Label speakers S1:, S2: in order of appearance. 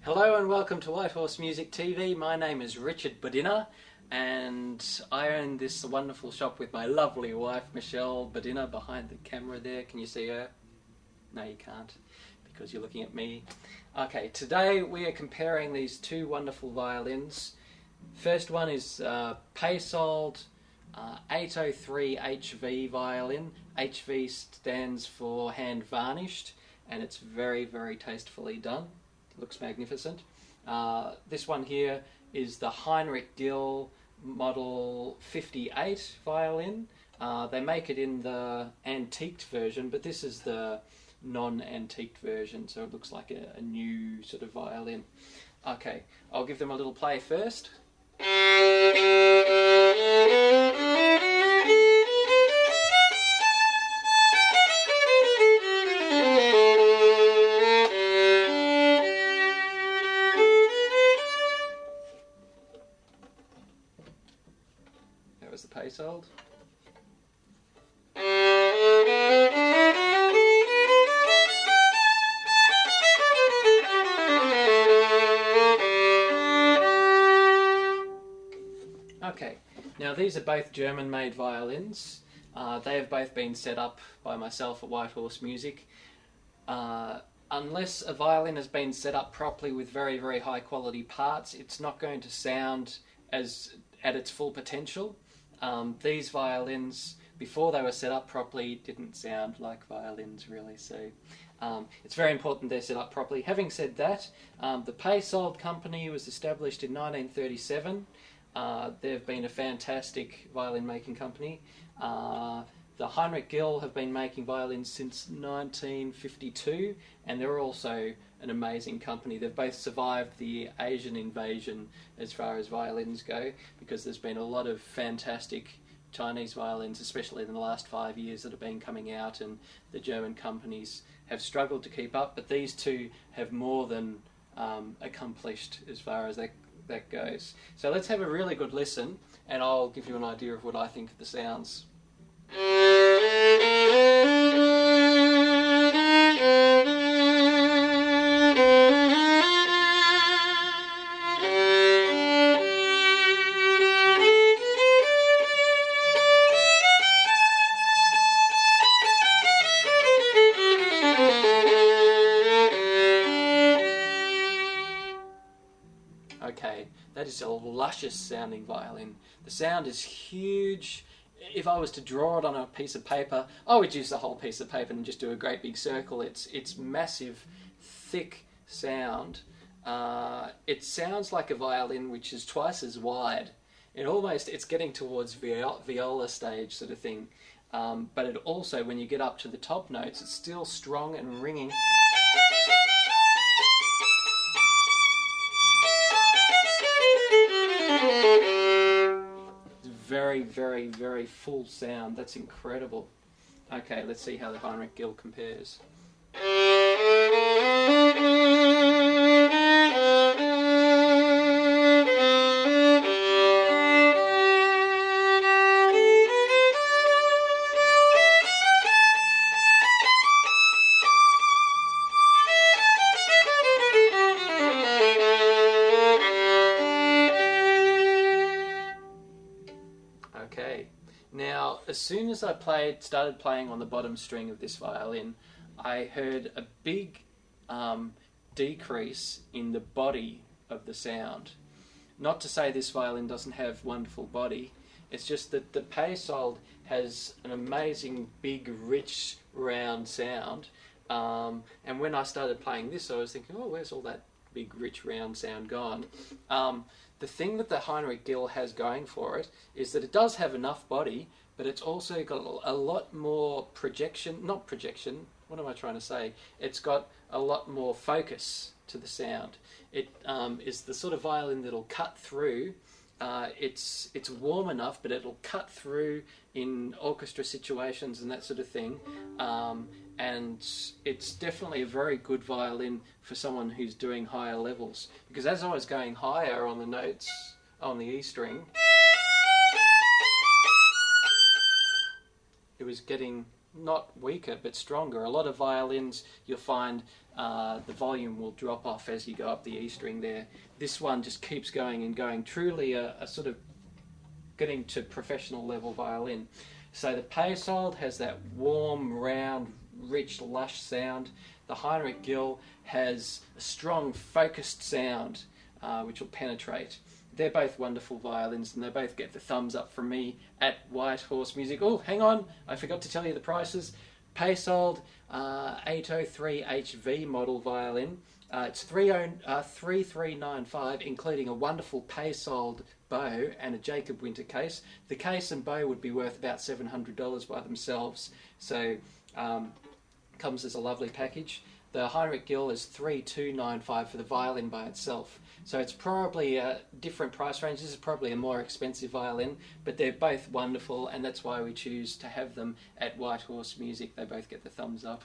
S1: Hello and welcome to White Horse Music TV. My name is Richard Bodina and I own this wonderful shop with my lovely wife Michelle Bodina behind the camera there. Can you see her? No, you can't because you're looking at me. Okay, today we are comparing these two wonderful violins. First one is Paesold 803 Hv Violin. Hv stands for hand varnished and it's very, very tastefully done. Looks magnificent. This one here is the Hv Gill model 58 violin. They make it in the antiqued version, but this is the non-antiqued version, so it looks like a new sort of violin. Okay, I'll give them a little play first. That was the Paesold. Okay, now these are both German-made violins. They have both been set up by myself at White Horse Music. Unless a violin has been set up properly with very, very high quality parts, it's not going to sound at its full potential. These violins, before they were set up properly, didn't sound like violins really, so it's very important they're set up properly. Having said that, the Paesold company was established in 1937. They've been a fantastic violin making company. The Hv Gill have been making violins since 1952 and they're also an amazing company. They've both survived the Asian invasion as far as violins go, because there's been a lot of fantastic Chinese violins, especially in the last 5 years, that have been coming out, and the German companies have struggled to keep up, but these two have more than accomplished as far as that goes. So let's have a really good listen and I'll give you an idea of what I think of the sounds. Okay, that is a luscious sounding violin. The sound is huge. If I was to draw it on a piece of paper, I would use the whole piece of paper and just do a great big circle. It's massive, thick sound. It sounds like a violin which is twice as wide. It's getting towards viola stage sort of thing. But it also, when you get up to the top notes, it's still strong and ringing. Very, very, very full sound. That's incredible. Okay, let's see how the Hv Gill compares. Okay, now as soon as I started playing on the bottom string of this violin, I heard a big decrease in the body of the sound. Not to say this violin doesn't have wonderful body, it's just that the Paesold has an amazing big rich round sound, and when I started playing this I was thinking, oh, where's all that big rich round sound gone? The thing that the Hv Gill has going for it is that it does have enough body, but it's also got a lot more what am I trying to say? It's got a lot more focus to the sound. It is the sort of violin that'll cut through. It's warm enough, but it'll cut through in orchestra situations and that sort of thing. And it's definitely a very good violin for someone who's doing higher levels, because as I was going higher on the notes on the E string, it was getting not weaker but stronger. A lot of violins you'll find the volume will drop off as you go up the E string there. This one just keeps going and going, truly a sort of getting to professional level violin. So the Paesold has that warm, round, rich, lush sound. The Hv Gill has a strong, focused sound which will penetrate. They're both wonderful violins, and they both get the thumbs up from me at White Horse Music. Oh, hang on, I forgot to tell you the prices. Paesold 803 Hv model violin. It's 3395, including a wonderful Paesold bow and a Jacob Winter case. The case and bow would be worth about $700 by themselves, so comes as a lovely package. The Hv Gill is 3295 for the violin by itself. So it's probably a different price range. This is probably a more expensive violin, but they're both wonderful, and that's why we choose to have them at White Horse Music. They both get the thumbs up.